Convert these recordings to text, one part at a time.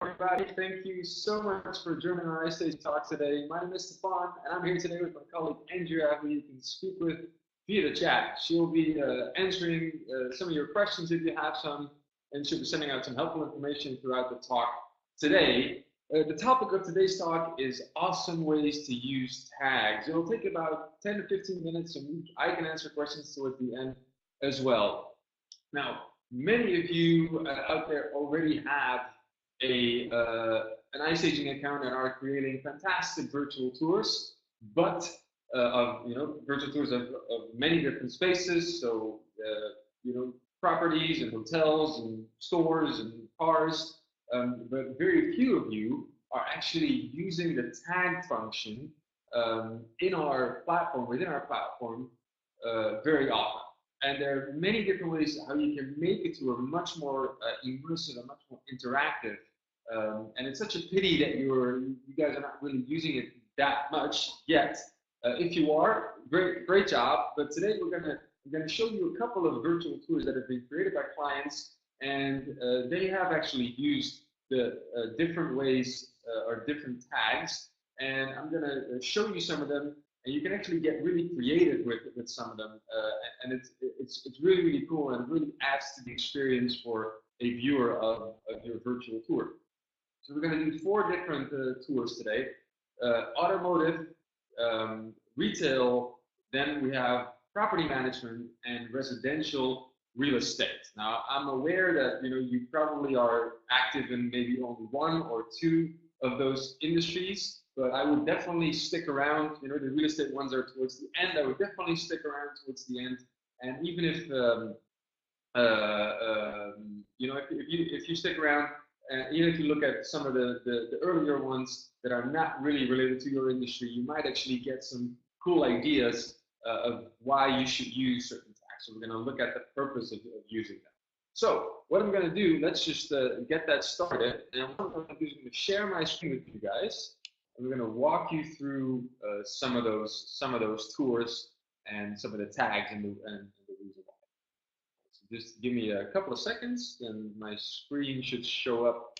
Everybody, thank you so much for joining our iStaging talk today. My name is Stefan, and I'm here today with my colleague Andrea, who you can speak with via the chat. She'll be answering some of your questions if you have some, and she'll be sending out some helpful information throughout the talk today. The topic of today's talk is awesome ways to use tags. It'll take about 10 to 15 minutes, and I can answer questions towards the end as well. Now, many of you out there already have an iStaging account and are creating fantastic virtual tours, but of virtual tours of many different spaces. So properties and hotels and stores and cars, but very few of you are actually using the tag function in our platform, within our platform, very often. And there are many different ways how you can make it to a much more immersive, a much more interactive. And it's such a pity that you guys are not really using it that much yet. If you are, great job. But today we're gonna show you a couple of virtual tours that have been created by clients, and they have actually used the different ways or different tags. And I'm gonna show you some of them. And you can actually get really creative with some of them, and it's really cool, and it really adds to the experience for a viewer of your virtual tour. So we're going to do 4 different tours today: automotive, retail, then we have property management, and residential real estate. Now I'm aware that you probably are active in maybe only 1 or 2 of those industries. But I would definitely stick around. The real estate ones are towards the end. I would definitely stick around towards the end. And even if if you stick around, even if you look at some of the earlier ones that are not really related to your industry, you might actually get some cool ideas of why you should use certain tags. So we're going to look at the purpose of using them. So what I'm going to do, let's just get that started. And what I'm going to do is I'm going to share my screen with you guys. And we're going to walk you through some of those tours and some of the tags and the reason why. So just give me a couple of seconds, and my screen should show up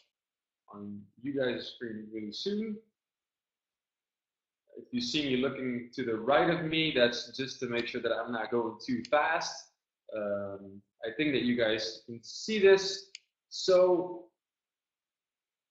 on you guys' screen really soon. If you see me looking to the right of me, that's just to make sure that I'm not going too fast. I think that you guys can see this. So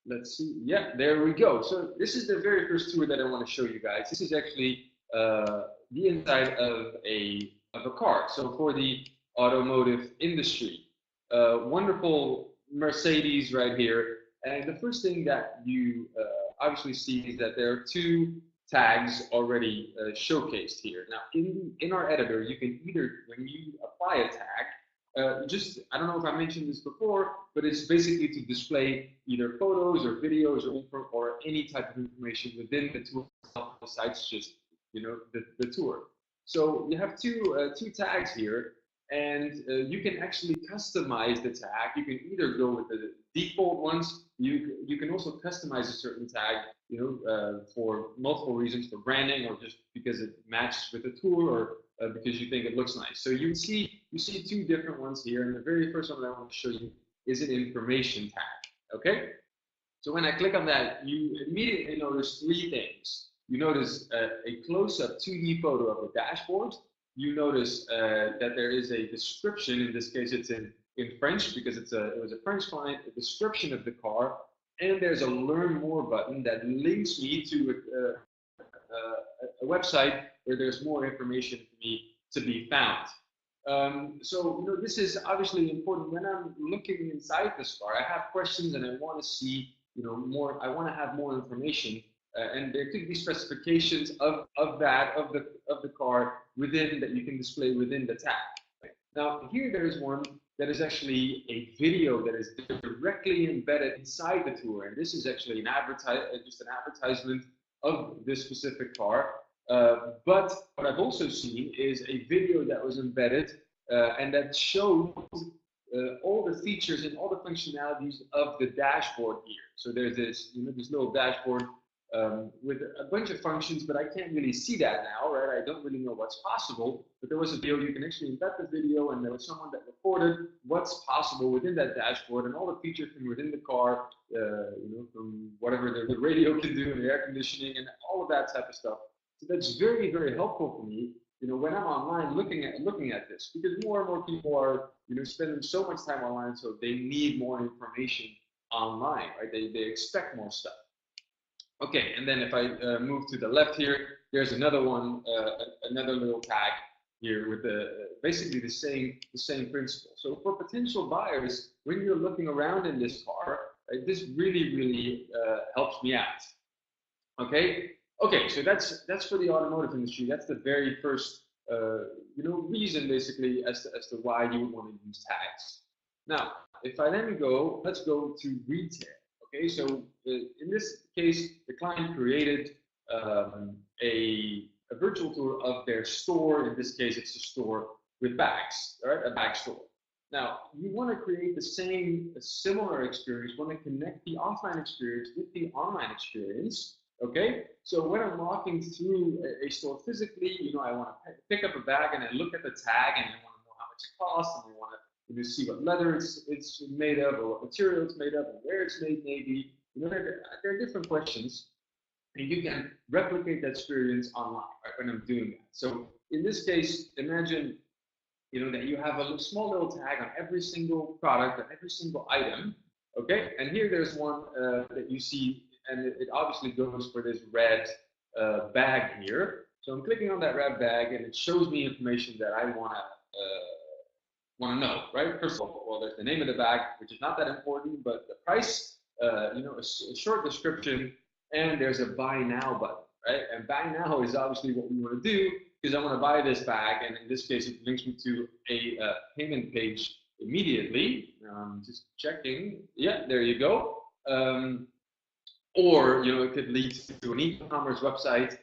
let's see. Yeah, there we go. So this is the very first tour that I want to show you guys. This is actually the inside of a car. So for the automotive industry, wonderful Mercedes right here. And the first thing that you obviously see is that there are 2 tags already showcased here. Now in our editor, you can either, when you apply a tag, I don't know if I mentioned this before, but it's basically to display either photos or videos or any type of information within the tour besides just the tour. So you have two tags here, and you can actually customize the tag. You can either go with the default ones. You can also customize a certain tag, for multiple reasons, for branding, or just because it matches with the tour, or because you think it looks nice. So you see 2 different ones here, and the very first one that I want to show you is an information tag. Okay, so when I click on that, you immediately notice 3 things. You notice a close-up 2D photo of the dashboard. You notice that there is a description. In this case, it's in French because it was a French client. A description of the car, and there's a Learn More button that links me to a website where there's more information for me to be found. So this is obviously important. When I'm looking inside this car, I have questions and I want to see more. I want to have more information, and there could be specifications of the car within that you can display within the tag. Now here there is one that is actually a video that is directly embedded inside the tour, and this is actually just an advertisement of this specific car. But what I've also seen is a video that was embedded and that shows all the features and all the functionalities of the dashboard here. So there's this, this little dashboard with a bunch of functions, but I can't really see that now, right? I don't really know what's possible, but there was a video, you can actually embed the video, and there was someone that recorded what's possible within that dashboard and all the features from within the car, from whatever the radio can do and the air conditioning and all of that type of stuff. So that's very, very helpful for me, when I'm online looking at this, because more and more people are, spending so much time online, so they need more information online, right? They expect more stuff. Okay, and then if I move to the left here, there's another one, another little tag here with basically the same principle. So for potential buyers, when you're looking around in this car, right, this really helps me out. Okay, so that's for the automotive industry. That's the very first reason basically as to why you would want to use tags. Now, if I then let's go to retail. Okay, so in this case, the client created a virtual tour of their store. In this case, it's a store with bags, right? A bag store. Now, you want to create a similar experience, want to connect the offline experience with the online experience. Okay, so when I'm walking through a store physically, I want to pick up a bag and I look at the tag and I want to know how much it costs, and I want to see what leather it's made of, or what material it's made of, and where it's made maybe. There are different questions, and you can replicate that experience online, right, when I'm doing that. So in this case, imagine that you have a small little tag on every single product, on every single item. Okay, and here there's one that you see, and it obviously goes for this red bag here. So I'm clicking on that red bag, and it shows me information that I want to know, right? First of all, well, there's the name of the bag, which is not that important, but the price, a short description, and there's a buy now button, right? And buy now is obviously what we want to do, because I want to buy this bag, and in this case, it links me to a payment page immediately. Just checking. Yeah, there you go. Or it could lead to an e-commerce website.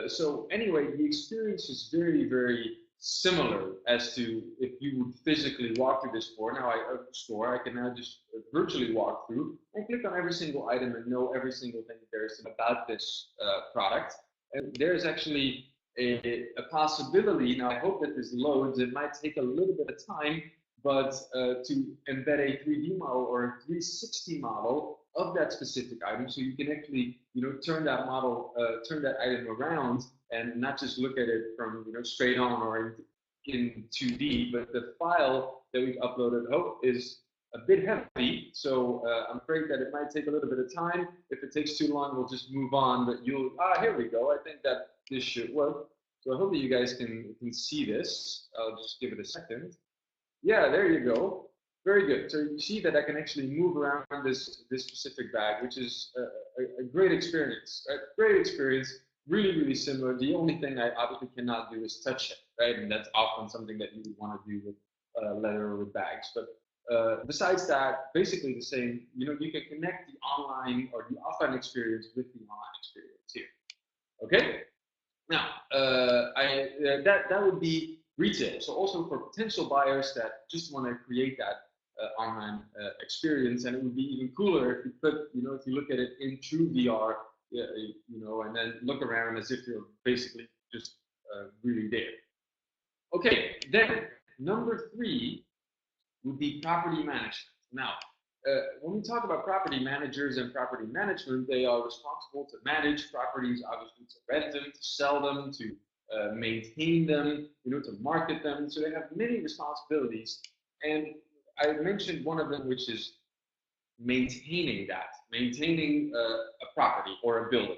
So anyway, the experience is very, very similar as to if you would physically walk through this store. Now, I can now just virtually walk through and click on every single item and know every single thing there is about this product. And there's actually a possibility. Now, I hope that this loads. It might take a little bit of time, but to embed a 3D model or a 360 model of that specific item, so you can actually turn that item around and not just look at it from straight on or in 2D, but the file that we've uploaded is a bit heavy, so I'm afraid that it might take a little bit of time. If it takes too long, we'll just move on, but here we go. I think that this should work. So I hope that you guys can see this. I'll just give it a second. Yeah, there you go. Very good. So you see that I can actually move around this specific bag, which is a great experience, right? Great experience, really similar. The only thing I obviously cannot do is touch it, right? And that's often something that you would want to do with leather or with bags. But besides that, basically the same. You can connect the online or the offline experience with the online experience here. Okay. Now, that would be retail. So also for potential buyers that just want to create that online experience, and it would be even cooler if you put, if you look at it in true VR, and then look around as if you're basically just really there. Okay, then number 3 would be property management. Now, when we talk about property managers and property management, they are responsible to manage properties, obviously to rent them, to sell them, to maintain them, to market them. So they have many responsibilities. And I mentioned one of them, which is maintaining a property or a building.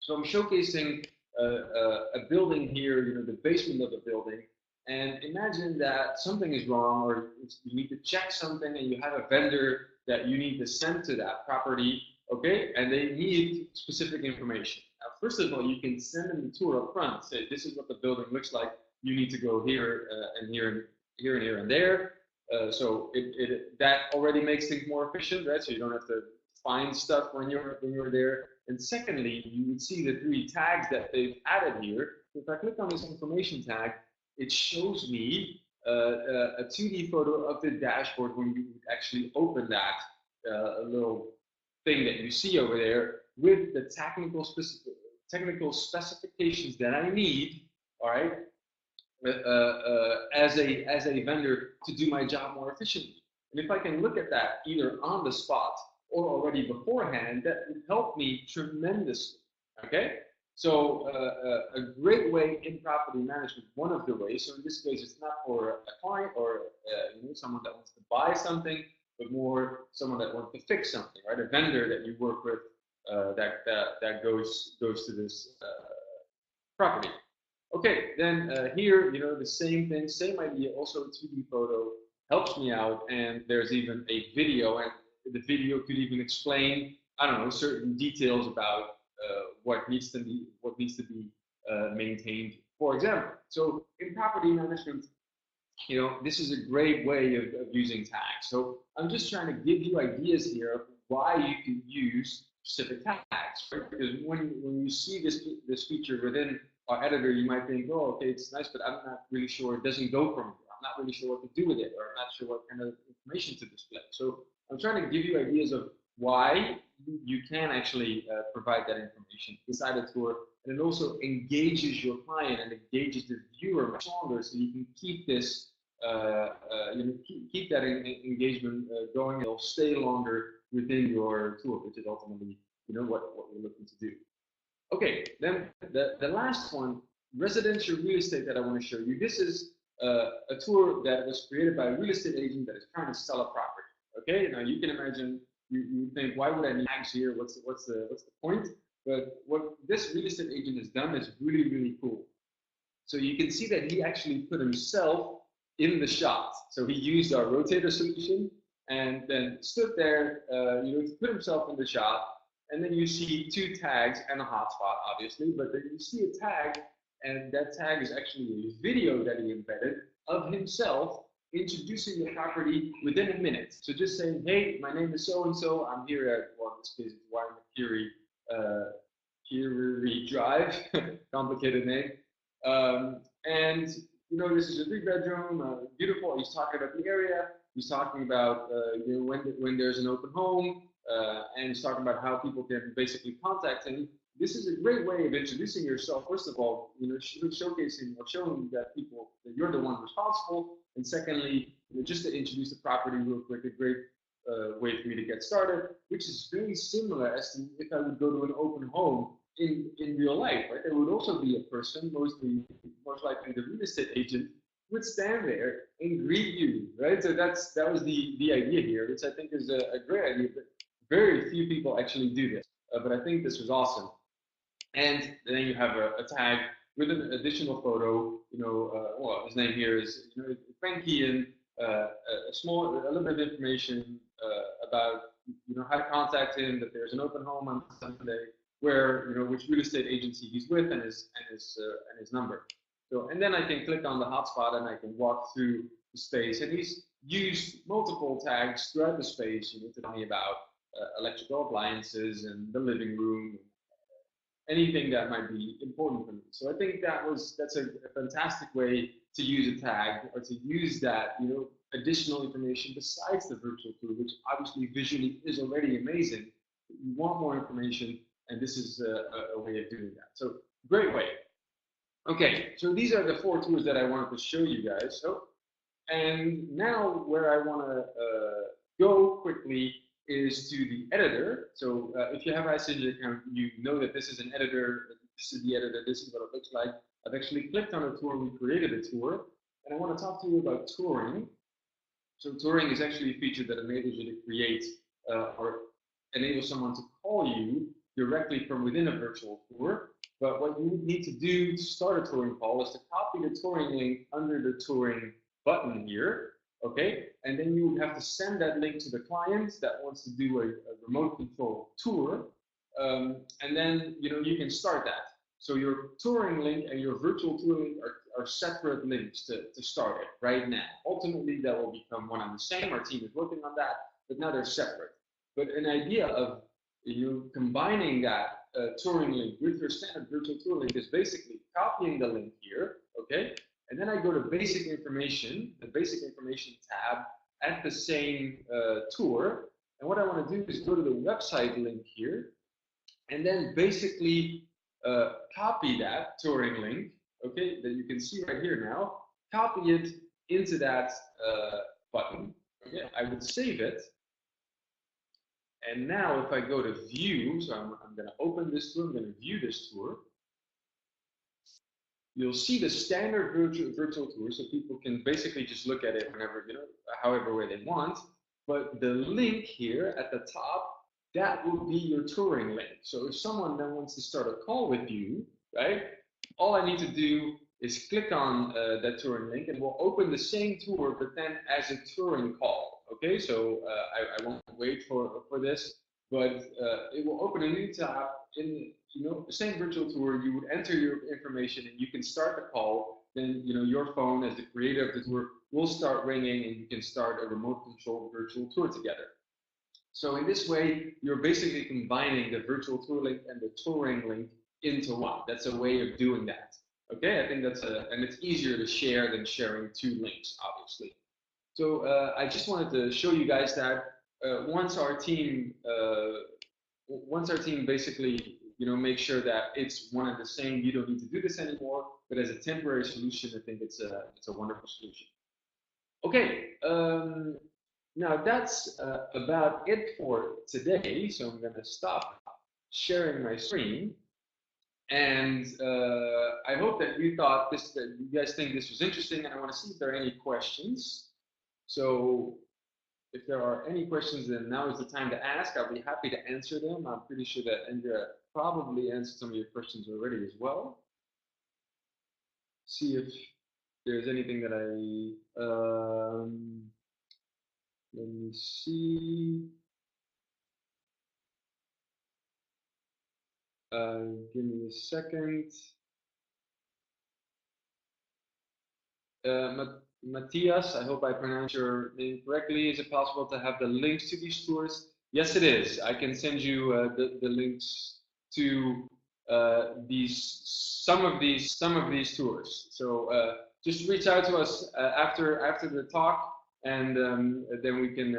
So I'm showcasing a building here, the basement of a building. And imagine that something is wrong, or you need to check something, and you have a vendor that you need to send to that property, okay? And they need specific information. Now, first of all, you can send them the tour up front. Say, this is what the building looks like. You need to go here and here and here and here and there. So that already makes things more efficient, right? So you don't have to find stuff when you're there. And secondly, you would see the 3 tags that they've added here. If I click on this information tag, it shows me a 2D photo of the dashboard when you would actually open that little thing that you see over there. with the technical specifications that I need, all right, as a vendor to do my job more efficiently. And if I can look at that either on the spot or already beforehand, that would help me tremendously. Okay, so a great way in property management, one of the ways. So in this case, it's not for a client or someone that wants to buy something, but more someone that wants to fix something, right? A vendor that you work with that goes to this property. Okay, then here, the same thing, same idea, also a 2D photo helps me out, and there's even a video, and the video could even explain, I don't know, certain details about what needs to be maintained, for example. So in property management, this is a great way of using tags. So I'm just trying to give you ideas here of why you can use specific tags, right? Because when you see this feature within our editor, you might think, oh, okay, it's nice, but I'm not really sure. It doesn't go from here. I'm not really sure what to do with it, or I'm not sure what kind of information to display. So I'm trying to give you ideas of why you can actually provide that information inside a tour, and it also engages your client and engages the viewer much longer, so you can keep this, keep that engagement going, and it'll stay longer within your tour, which is ultimately, what we're looking to do. Okay, then the last one, residential real estate, that I want to show you. This is a tour that was created by a real estate agent that is trying to sell a property. Okay, now you can imagine, you think, why would I need tags here? What's the point? But what this real estate agent has done is really, really cool. So you can see that he actually put himself in the shot. So he used our rotator solution and then stood there, to put himself in the shot. And then you see two tags and a hotspot, obviously, but then you see a tag, and that tag is actually a video that he embedded of himself introducing the property within a minute. So just saying, hey, my name is so-and-so, I'm here at, well, in this case, Kiri Drive, complicated name. And, this is a 3-bedroom, beautiful. He's talking about the area. He's talking about, when there's an open home. And he's talking about how people can basically contact him. This is a great way of introducing yourself. First of all, showcasing or showing that you're the one responsible. And secondly, just to introduce the property real quick, a great way for me to get started, which is very similar as to if I would go to an open home in real life, right? There would also be a person, most likely the real estate agent, would stand there and greet you, right? So that was the idea here, which I think is a great idea, but very few people actually do this. But I think this was awesome. And then you have a tag with an additional photo. Well, his name here is Frankie, and a little bit of information about how to contact him. That there's an open home on Sunday, where which real estate agency he's with, and his number. So, and then I can click on the hotspot and I can walk through the space. And he's used multiple tags throughout the space, to tell me about electrical appliances and the living room, anything that might be important for me. So I think that's a fantastic way to use a tag, or to use that, additional information besides the virtual tour, which obviously visually is already amazing. You want more information, and this is a way of doing that. So great way. Okay, so these are the 4 tours that I wanted to show you guys. So, and now where I want to go quickly is to the editor. So if you have iStaging account, you know that this is an editor. This is the editor. This is what it looks like. I've actually clicked on a tour. We created a tour, and I want to talk to you about touring. So touring is actually a feature that enables you to create or enables someone to call you directly from within a virtual tour. But what you need to do to start a touring call is to copy the touring link under the touring button here, okay? And then you would have to send that link to the client that wants to do a remote control tour, and then you can start that. So your touring link and your virtual tour link are separate links to start it right now. Ultimately, that will become one and the same. Our team is working on that, but now they're separate. But an idea of combining that touring link with your standard virtual tour link is basically copying the link here, okay? And then I go to basic information, the basic information tab at the same tour. And what I want to do is go to the website link here. and then basically copy that touring link, okay, that you can see right here now, copy it into that button. Okay, I would save it. And now if I go to view, so I'm going to open this tour, I'm going to view this tour. You'll see the standard virtual tour, so people can basically just look at it whenever, however way they want. But the link here at the top, that will be your touring link. So if someone then wants to start a call with you, right, all I need to do is click on that touring link, and we'll open the same tour, but then as a touring call. Okay, so I won't wait for this, but it will open a new tab in the same virtual tour. You would enter your information, and you can start the call. Then your phone, as the creator of the tour, will start ringing, and you can start a remote-controlled virtual tour together. So in this way, you're basically combining the virtual tour link and the touring link into one. That's a way of doing that. Okay, I think that's and it's easier to share than sharing two links, obviously. So I just wanted to show you guys that once our team basically make sure that it's one and the same, you don't need to do this anymore. But as a temporary solution, I think it's a wonderful solution. Okay, now that's about it for today. So I'm going to stop sharing my screen. And I hope that you guys think this was interesting, and I want to see if there are any questions. So if there are any questions, then now is the time to ask. I'll be happy to answer them. I'm pretty sure that Andrea probably answered some of your questions already as well. See if there's anything that let me see. Give me a second. Matthias, I hope I pronounced your name correctly. Is it possible to have the links to these tours? Yes, it is. I can send you the links to some of these tours. So just reach out to us after the talk, and then we can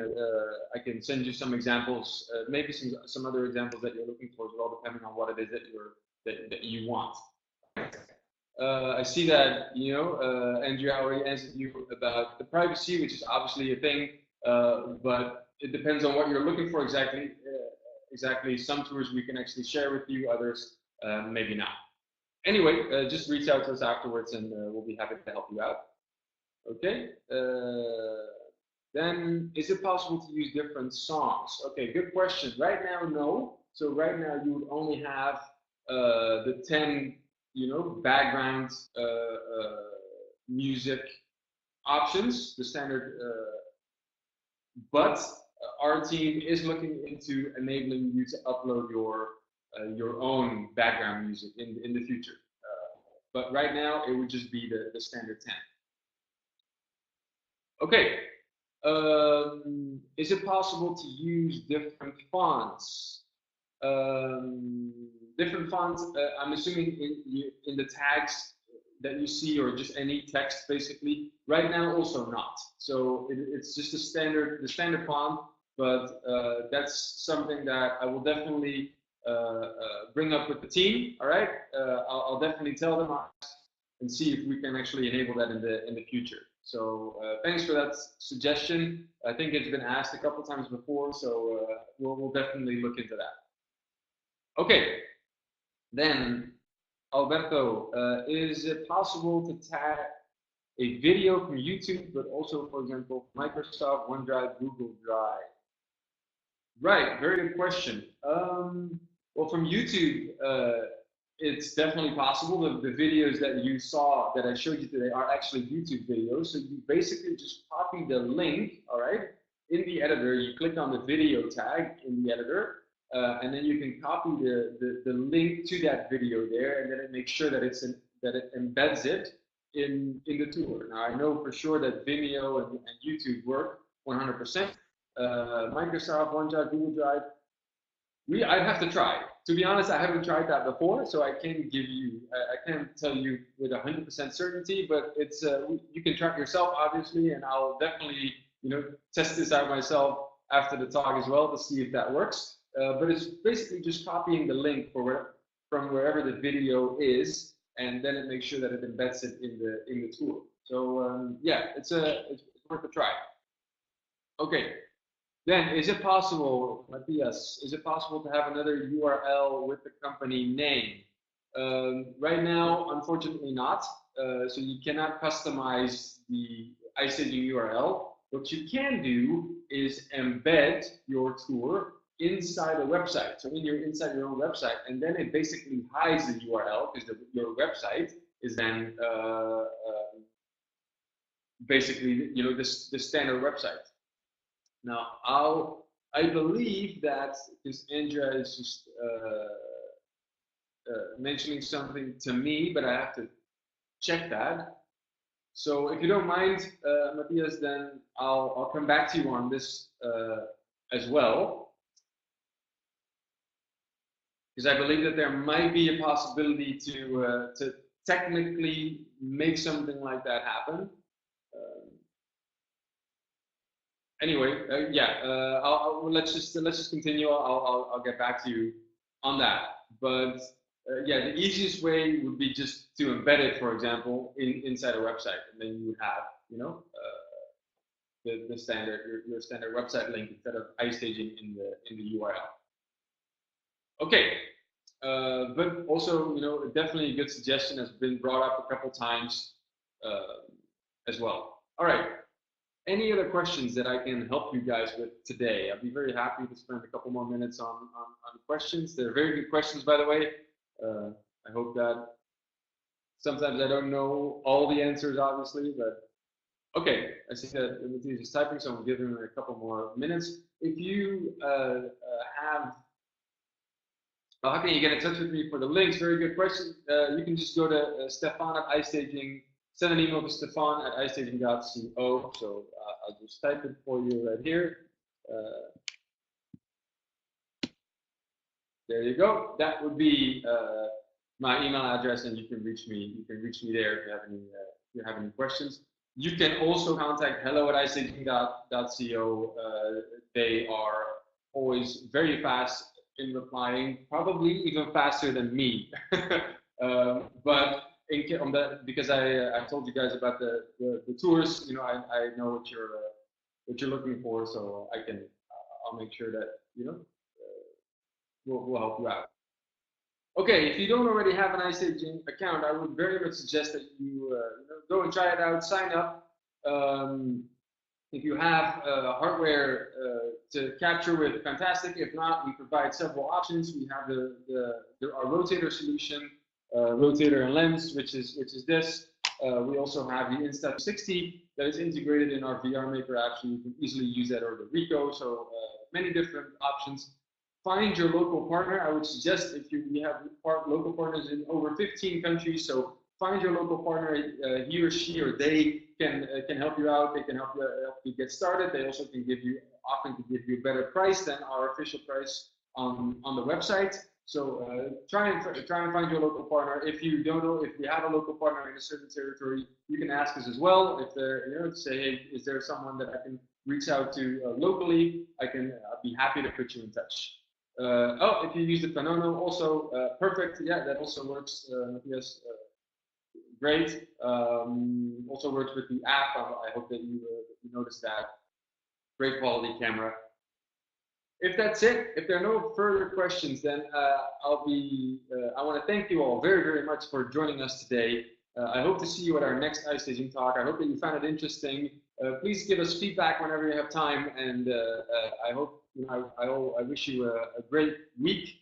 I can send you some examples, maybe some other examples that you're looking for as well, depending on what it is that you want. I see that Andrea already answered you about the privacy, which is obviously a thing, but it depends on what you're looking for exactly. Some tours we can actually share with you, others maybe not. Anyway, just reach out to us afterwards, and we'll be happy to help you out. Okay. Then, is it possible to use different songs? Okay, good question. Right now, no. So right now, you would only have the 10 background music options, the standard, but our team is looking into enabling you to upload your own background music in the future. But right now, it would just be the standard 10. Okay. Is it possible to use different fonts? Different fonts, I'm assuming in the tags that you see, or just any text basically. Right now, also not. So it's just the standard font, but that's something that I will definitely bring up with the team. All right, I'll definitely tell them and see if we can actually enable that in the future. So thanks for that suggestion. I think it's been asked a couple times before, so we'll definitely look into that. Okay, then Alberto, is it possible to tag a video from YouTube, but also, for example, Microsoft, OneDrive, Google Drive? Right, very good question. Well, from YouTube, it's definitely possible. The videos that you saw, that I showed you today, are actually YouTube videos. So you basically just copy the link, all right? In the editor, you click on the video tag in the editor, and then you can copy the link to that video there, and then it makes sure that that it embeds it in the tour. Now, I know for sure that Vimeo and YouTube work 100%. Microsoft, OneDrive, Google Drive, I'd have to try. To be honest, I haven't tried that before, so I can't tell you with 100% certainty. But it's you can try it yourself, obviously, and I'll definitely test this out myself after the talk as well to see if that works. but it's basically just copying the link from wherever the video is, and then it makes sure that it embeds it in the tool. So yeah, it's worth a try. Okay, then is it possible, Matthias, is it possible to have another URL with the company name? Right now, unfortunately not. So you cannot customize the iStaging URL. What you can do is embed your tour inside a website. So inside your own website, and then it basically hides the URL because your website is then basically the standard website. Now, I believe that this Andrea is just mentioning something to me, but I have to check that. So if you don't mind, Matthias, then I'll come back to you on this as well, because I believe that there might be a possibility to technically make something like that happen. Anyway, yeah, let's just continue. I'll get back to you on that. But yeah, the easiest way would be just to embed it, for example, inside a website, and then you would have, the standard your standard website link instead of iStaging in the URL. Okay, but also, definitely a good suggestion has been brought up a couple times as well. All right. Any other questions that I can help you guys with today? I'd be very happy to spend a couple more minutes on questions. They're very good questions, by the way. I hope that sometimes I don't know all the answers, obviously, but okay. I see that Matthias is typing, so I'm giving him a couple more minutes. If you how can you get in touch with me for the links? Very good question. You can just go to Stefan at iStaging. Send an email to Stefan at iStaging.co. So I'll just type it for you right here. There you go. That would be my email address, and you can reach me. You can reach me there if you have any questions. You can also contact hello@iStaging.co. They are always very fast in replying, probably even faster than me. But because I told you guys about the tours, I know what you're looking for, so I'll make sure that we'll help you out. Okay, if you don't already have an iStaging account, I would very much suggest that you go and try it out, sign up. If you have hardware to capture with, fantastic. If not, we provide several options. We have our rotator solution, rotator and lens, which is this. We also have the Insta360 that is integrated in our VR Maker app, so you can easily use that, or the Rico. So many different options. Find your local partner. I would suggest we have local partners in over 15 countries. So find your local partner. He or she or they can help you out. They can help you get started. They also can often give you a better price than our official price on the website. So try and find your local partner. If you don't know if we have a local partner in a certain territory, you can ask us as well. If they're say, hey, is there someone that I can reach out to locally? I'd be happy to put you in touch. If you use the Panono, also perfect. Yeah, that also works, Matthias. Great. Also works with the app. I hope that you noticed that. Great quality camera. If that's it, if there are no further questions, then I want to thank you all very, very much for joining us today. I hope to see you at our next iStaging talk. I hope that you found it interesting. Please give us feedback whenever you have time, and I hope I wish you a great week,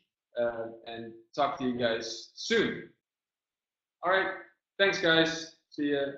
and talk to you guys soon. All right, thanks guys. See ya.